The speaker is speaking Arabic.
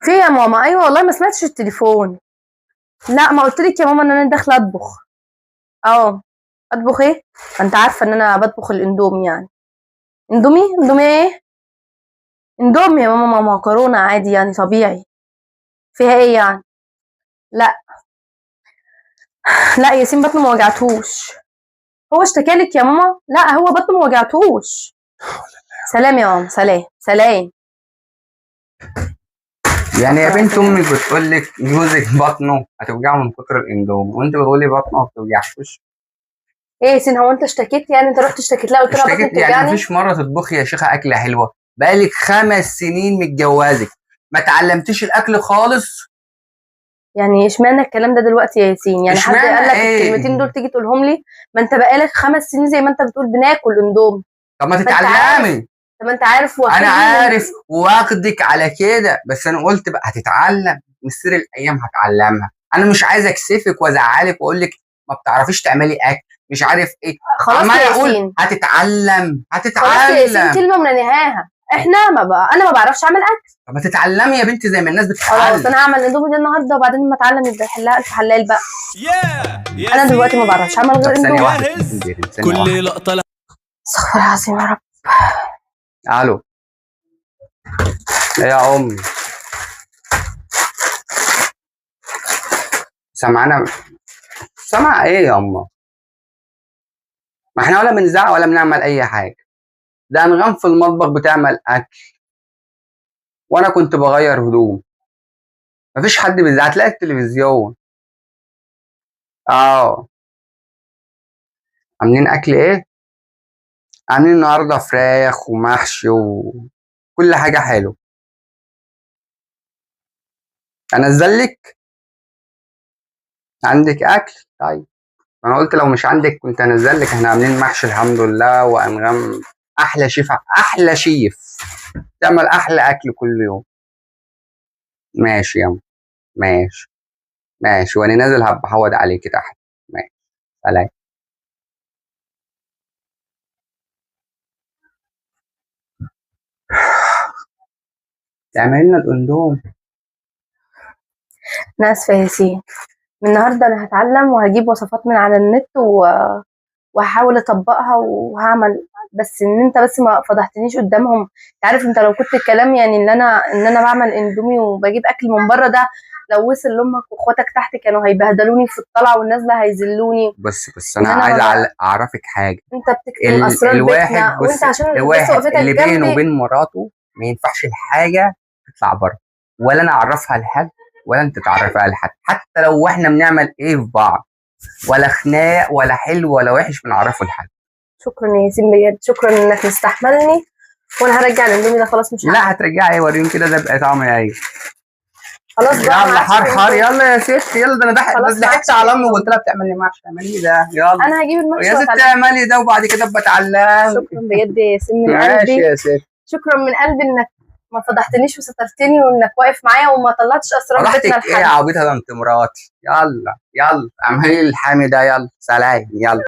في إيه يا ماما؟ ايوه والله ما سمعتش التليفون. لا ما قلت لك يا ماما ان انا داخله اطبخ. اه. اطبخ ايه؟ ما انت عارفه ان انا بطبخ الاندومي يعني. اندومي؟ اندومي ايه؟ اندومي يا ماما، مكرونه عادي يعني طبيعي. فيها ايه يعني؟ لا. لا ياسين بطنه ما وجعتوش. هو اشتكالك يا ماما؟ لا هو بطنه ما وجعتوش. سلام يا ماما، سلام سلام. يعني يا بنت امك بتقول لك جوزك بطنه هتوجعه من كتر الاندومي وانت بتقولي بطنه ما بتوجعش. ايه يا سين، هو انت اشتكيت يعني؟ انت رحت اشتكيت لها قلت لها بطني اشتكيت بتوجعني؟ يعني مفيش مره تطبخي يا شيخه اكله حلوه؟ بقالك 5 سنين متجوزك ما اتعلمتيش الاكل خالص؟ يعني اشمعنى الكلام ده دلوقتي يا ياسين؟ يعني حد اشمعنى قال لك ايه؟ الكلمتين دول تيجي تقولهم لي؟ ما انت بقالك 5 سنين زي ما انت بتقول بناكل اندومي. طب ما ما انت عارف. تتعلمي. طب ما انت عارف انا واخدني من. عارف واخدك على كده، بس انا قلت بقى هتتعلم مصير الايام هتعلمها. انا مش عايز اكسفك وازعلك واقول لك ما بتعرفيش تعملي اكل مش عارف ايه. خلاص عمال يا اقول ياسين. هتتعلم خلاص يا ياسين، هتتعلم. كلمه من نهاها. انا ما بعرفش اعمل اكل. طب ما تتعلمي يا بنتي زي ما الناس خلاص بتتعلم. انا هعمل اندومي ده النهارده، وبعدين لما اتعلم يبقى يحلها الف حلال بقى. يا انا دلوقتي ما بعرفش اعمل طب غير ثانيه اندومي. واحده جاهز. ثانيه كل واحده. لقطة استغفر الله العظيم يا رب. الو. ايه يا امي؟ سامعانا؟ سامع ايه يا اما؟ ما احنا ولا بنزعق ولا بنعمل اي حاجه. ده انغام في المطبخ بتعمل اكل وانا كنت بغير هدوم. مفيش حد بيزعق، هتلاقي التلفزيون. اه. عاملين اكل ايه؟ عاملين النهارده فراخ ومحشي وكل حاجه حلو. انزلك؟ عندك اكل؟ طيب. انا قلت لو مش عندك كنت انزلك. احنا عاملين محشي الحمد لله، وانغام احلى شيف احلى شيف تعمل احلى اكل كل يوم. ماشي يا ماشي. ماشي وانا نازل هبقى احود عليك تحت. ماشي. سلام. تعمل لنا الاندوم. انا اسفه يا ياسين. من النهارده انا هتعلم وهجيب وصفات من على النت وهحاول اطبقها وهعمل. بس ان انت بس ما فضحتنيش قدامهم. انت عارف، انت لو كنت الكلام يعني ان انا بعمل اندومي وبجيب اكل من بره ده، لو وصل لامك واخواتك تحت كانوا هيبهدلوني في الطلعه والنازله هيذلوني. بس ان انا انا عايز ما اعرفك حاجه. انت بتكتم اسرار الواحد بيتنا، بص، وانت عشان بس الواحد وقفتك اللي بينه جنبي. وبين مراته ما ينفعش الحاجه تطلع بره، ولا انا اعرفها لحد ولا انت تعرفها لحد، حتى لو احنا بنعمل ايه في بعض. ولا خناق ولا حلو ولا وحش بنعرفه لحد. شكرا يا ياسين بجد، شكرا انك مستحملني. وانا هرجع الاندومي ده خلاص مش هعمل. لا هترجعي وريهم كده ده بقى طعم ايه. خلاص بقى ما يلا عادش حار في حار اندومي. يلا يا ست يلا. ده انا خلاص ما ضحكت عادش على في امي وقلت اندومي. لها بتعملي محشي اعملي ده يلا. انا هجيب المحشي يا ست واتعلم. اعملي ده وبعد كده بتعلم. شكرا بجد يا ياسين من ماشي قلبي. يا ست. شكرا من قلبي انك ما فضحتنيش وسترتني، وانك واقف معايا وما طلعتش اسرار بيتنا فضحتك ايه يا لحد. عبيطه؟ ده انت مراتي. يلا يلا اعملي الحامي ده. يلا سلام يلا.